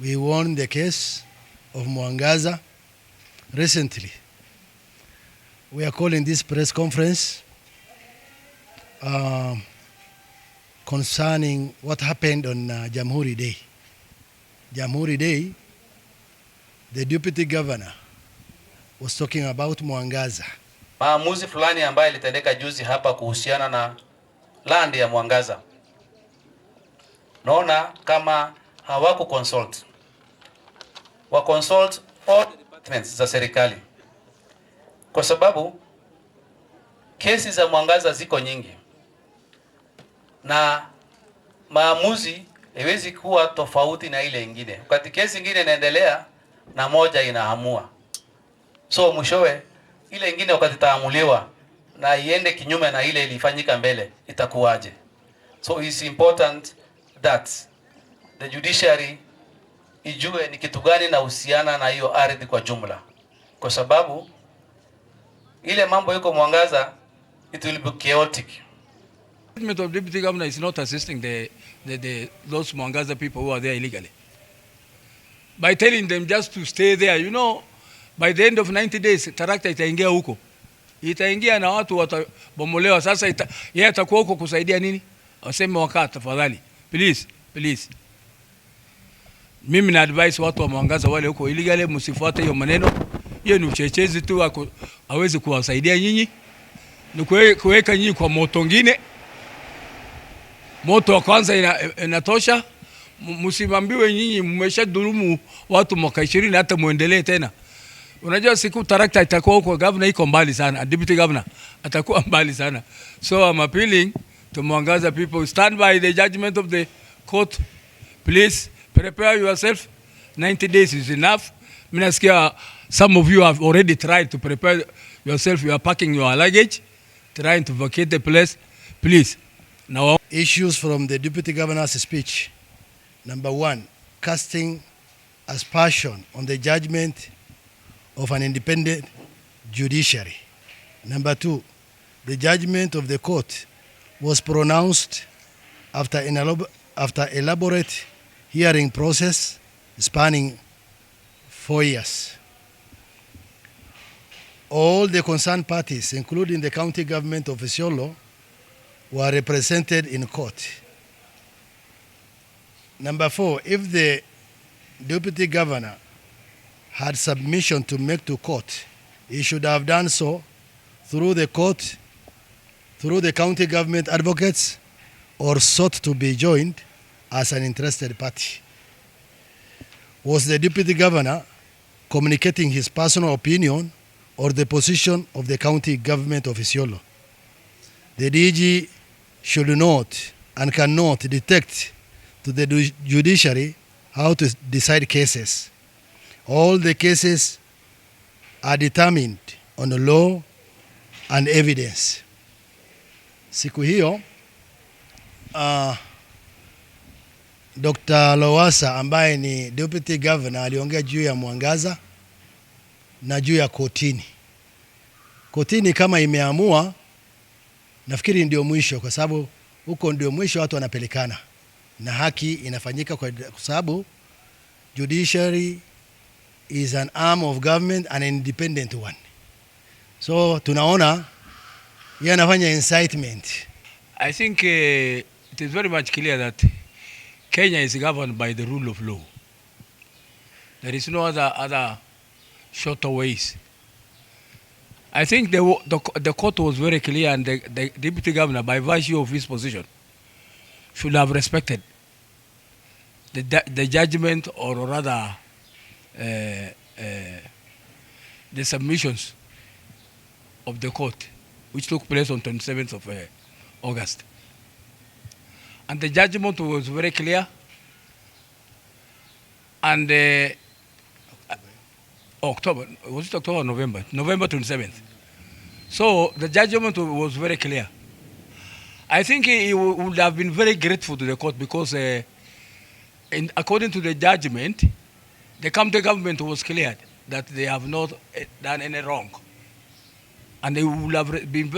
We won the case of Mwangaza recently. We are calling this press conference concerning what happened on Jamhuri Day. Jamhuri Day, the deputy governor was talking about Mwangaza. Maamuzi fulani ambayo ilitendeka juzi hapa kuhusiana na land ya Mwangaza. Naona kama hawaku consult. Wa consult all departments za serikali. Kwa sababu kesi za Mwangaza ziko nyingi. Na maamuzi haiwezi kuwa tofauti na ile ingine. Wakati kesi ingine inaendelea na moja inaamua. So mwishowe ile ingine wakati itaamuliwa na iende kinyume na ile ilifanyika mbele itakuwaje? So it's important that the judiciary ijue ni kitu gani na uhusiana na hiyo ardhi kwa jumla. Kwa sababu ile mambo iko Mwangaza, it will be chaotic. The government of deputy governor is not assisting those Mwangaza people who are there illegally. By telling them just to stay there, you know, by the end of 90 days, tarakta itaingia huko. Itaingia na watu watabomolewa. Sasa yeye atakuwa huko kusaidia nini? Waseme wakaa tafadhali. Please. Mimi na advise watu wa Mwangaza wale huko illegally msifuate hiyo maneno. Hiyo ni uchechezi tu, hawezi kuwasaidia nyinyi. Ni kuweka nyinyi kwa moto ngine. Moto wa kwanza inatosha. Msimambiwe nyinyi mmeshadhulumu watu mwaka 20 hata muendelee tena. Unajua siku tarakta itakuwa huko, governor iko mbali sana, deputy governor atakuwa mbali sana. So I'm appealing to Mwangaza people, stand by the judgment of the court. Please prepare yourself. 90 days is enough. Minasikia some of you have already tried to prepare yourself. You are packing your luggage, trying to vacate the place. Please. Now, issues from the deputy governor's speech. Number one, casting aspersion on the judgment of an independent judiciary. Number two, the judgment of the court was pronounced after elaborate hearing process spanning 4 years. All the concerned parties, including the county government of Isiolo, were represented in court. Number four, if the deputy governor had submission to make to court, he should have done so through the court, through the county government advocates, or sought to be joined as an interested party. Was the deputy governor communicating his personal opinion or the position of the county government of Isiolo? The DG should not and cannot detect to the judiciary how to decide cases. All the cases are determined on the law and evidence. Siku hiyo Dr. Lowassa ambaye ni deputy governor aliongea juu ya Mwangaza na juu ya kotini. Kotini kama imeamua, nafikiri ndio mwisho, kwa sababu huko ndio mwisho watu wanapelekana na haki inafanyika, kwa sababu judiciary is an arm of government, an independent one. So tunaona yeye anafanya incitement. I think it is very much clear that Kenya is governed by the rule of law. There is no other shorter ways. I think the court was very clear, and the deputy governor, by virtue of his position, should have respected the judgment, or rather the submissions of the court, which took place on 27th of August. And the judgment was very clear. And October, was it October or November? November 27th. So the judgment was very clear. I think he would have been very grateful to the court, because according to the judgment, the county government was cleared that they have not done any wrong. And they would have been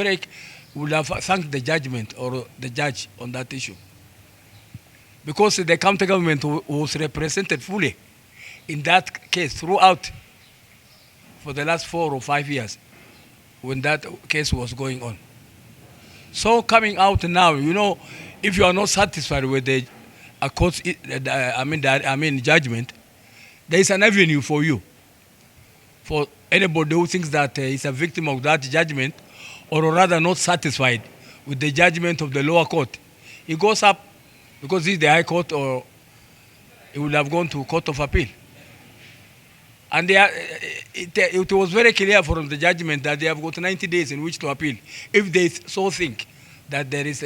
would have thanked the judgment or the judge on that issue, because the county government was represented fully in that case throughout for the last 4 or 5 years when that case was going on. So coming out now, if you are not satisfied with the court's, judgment, there is an avenue for you, for anybody who thinks that is a victim of that judgment, or rather not satisfied with the judgment of the lower court. He goes up, because this is the high court, or he would have gone to court of appeal. And it was very clear from the judgment that they have got 90 days in which to appeal, if they so think that there is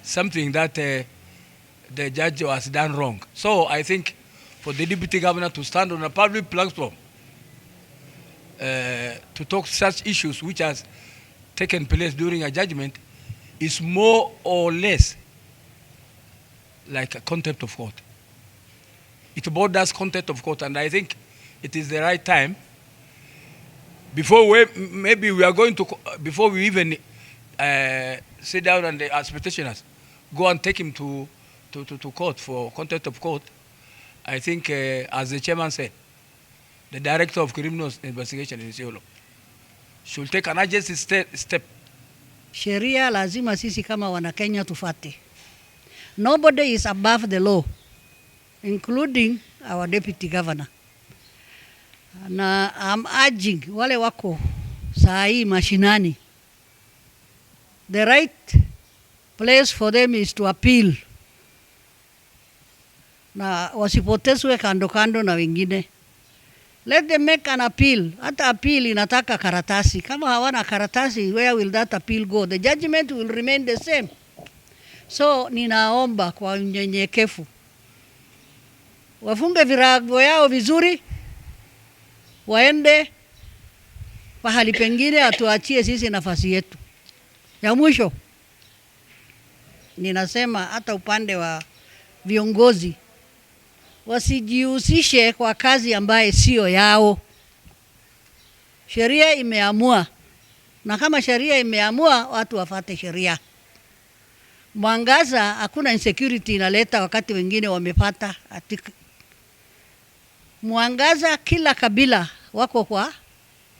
something that the judge has done wrong. So I think for the deputy governor to stand on a public platform to talk such issues which has taken place during a judgment is more or less like a contempt of court. It borders contempt of court, and I think it is the right time, before we even sit down and as petitioners go and take him to court for contempt of court. I think, as the chairman said, the director of criminal investigation in Isiolo should take an urgent step. Sheria lazima sisi kama Wanakenya tufate. Nobody is above the law, including our deputy governor. Na I'm urging wale wako saa hii mashinani, the right place for them is to appeal, na wasipotezwe kando kando na wengine. Let them make an appeal. Hata appeal inataka karatasi. Kama hawana karatasi, where will that appeal go? The judgment will remain the same. So ninaomba kwa unyenyekevu wafunge virago yao vizuri, waende pahali pengine, atuachie sisi nafasi yetu. Ya mwisho ninasema hata upande wa viongozi wasijihusishe kwa kazi ambaye sio yao. Sheria imeamua, na kama sheria imeamua, watu wafate sheria. Mwangaza hakuna insecurity inaleta wakati wengine wamepata. Mwangaza kila kabila wako kwa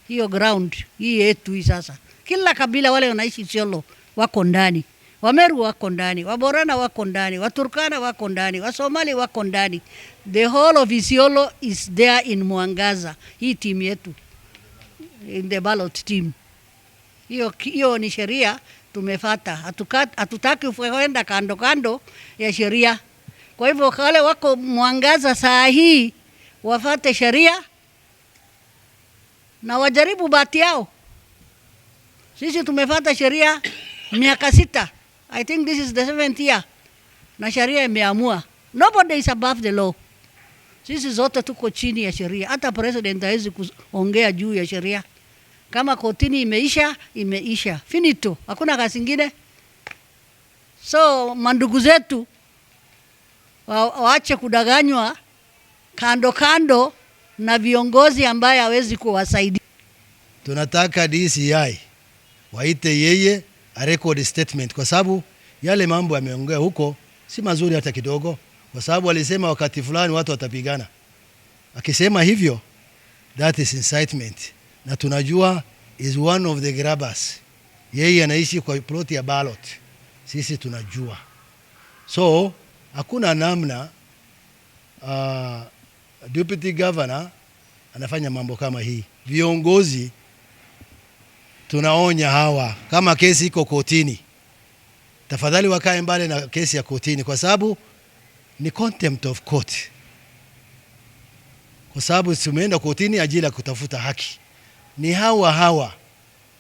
hiyo ground hii yetu hii sasa. Kila kabila wale wanaishi Isiolo wako ndani. Wameru wako ndani, Waborana wako ndani, Waturkana wako ndani, Wasomali wako ndani. The whole of Isiolo is there in Mwangaza. Hii team yetu, in the ballot team. Hiyo ni sheria tumefata. Hatutaki kwenda kando kando ya sheria. Kwa hivyo wale wako Mwangaza saa hii wafate sheria na wajaribu bahati yao. Sisi tumefata sheria miaka 6. I think this is the 7th year. Na sheria imeamua. Nobody is above the law. Sisi zote tuko chini ya sheria. Hata president hawezi kuongea juu ya sheria. Kama kotini imeisha, imeisha. Finito. Hakuna kazi nyingine. So mandugu zetu waache kudanganywa kando kando na viongozi ambaye hawezi kuwasaidia. Tunataka DCI waite yeye a record statement, kwa sababu yale mambo yameongea huko si mazuri hata kidogo, kwa sababu alisema wakati fulani watu watapigana. Akisema hivyo, that is incitement, na tunajua is one of the grabbers. Yeye anaishi kwa plot ya ballot, sisi tunajua. So hakuna namna deputy governor anafanya mambo kama hii. Viongozi tunaonya hawa, kama kesi iko kotini, tafadhali wakae mbali na kesi ya kotini, kwa sababu ni contempt of court. Kwa sababu tumeenda kotini ajili ya kutafuta haki. Ni hawa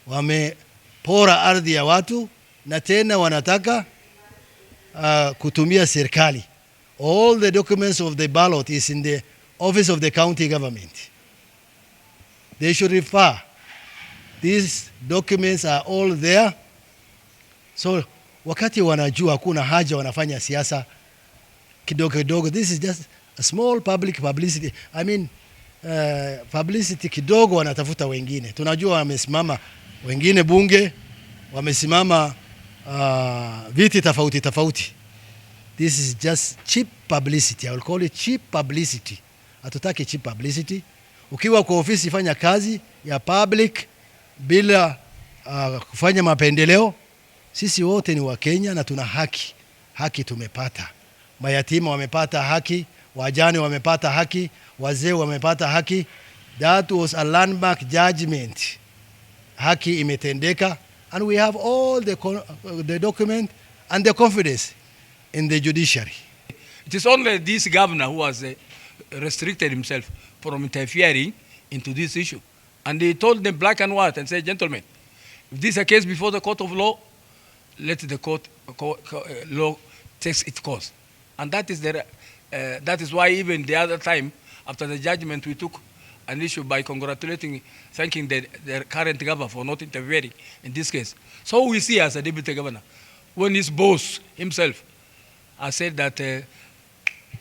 wamepora ardhi ya watu na tena wanataka kutumia serikali. All the documents of the ballot is in the office of the county government. They should refer. These documents are all there. So wakati wanajua kuna haja wanafanya siasa kidogo kidogo. This is just a small public publicity. I mean publicity kidogo wanatafuta wengine. Tunajua wamesimama wengine bunge, wamesimama viti tofauti. This is just cheap publicity. I will call it cheap publicity. Hatutaki cheap publicity. Ukiwa kwa ofisi fanya kazi ya public bila kufanya mapendeleo. Sisi wote ni Wakenya na tuna haki. Haki tumepata. Mayatima wamepata haki, wajane wamepata haki, wazee wamepata haki. That was a landmark judgment. Haki imetendeka, and we have all the document and the confidence in the judiciary. It is only this governor who has restricted himself from interfering into this issue. And he told them black and white and said, gentlemen, if this is a case before the court of law, let the law take its course. And that is why even the other time, after the judgment, we took an issue by thanking the current governor for not interfering in this case. So we see as a deputy governor, when his boss himself has said that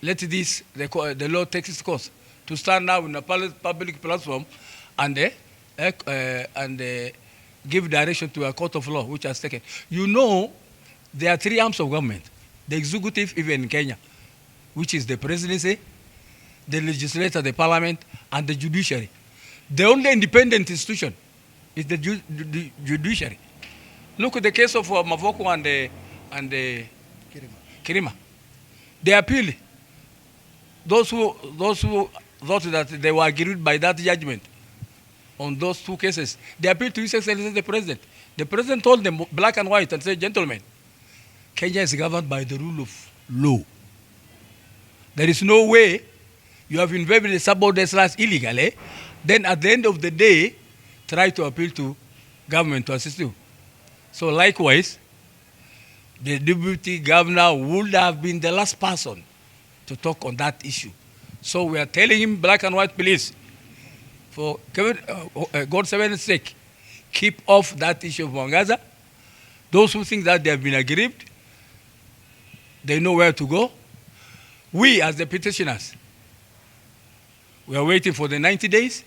let the law take its course, to stand now in a public platform and give direction to a court of law, which has taken. You know, there are three arms of government. The executive, even in Kenya, which is the presidency, the legislature, the parliament, and the judiciary. The only independent institution is the judiciary. Look at the case of Mavoko and Kirima. They appealed. Those who thought that they were aggrieved by that judgment on those two cases, they appealed to His Excellency the President. The President told them black and white and said, gentlemen, Kenya is governed by the rule of law. There is no way you have invaded the subordinates rights illegally, then at the end of the day, try to appeal to government to assist you. So likewise, the deputy governor would have been the last person to talk on that issue. So we are telling him, black and white, please, for God's sake, keep off that issue of Mwangaza. Those who think that they have been aggrieved, they know where to go. We, as the petitioners, we are waiting for the 90 days.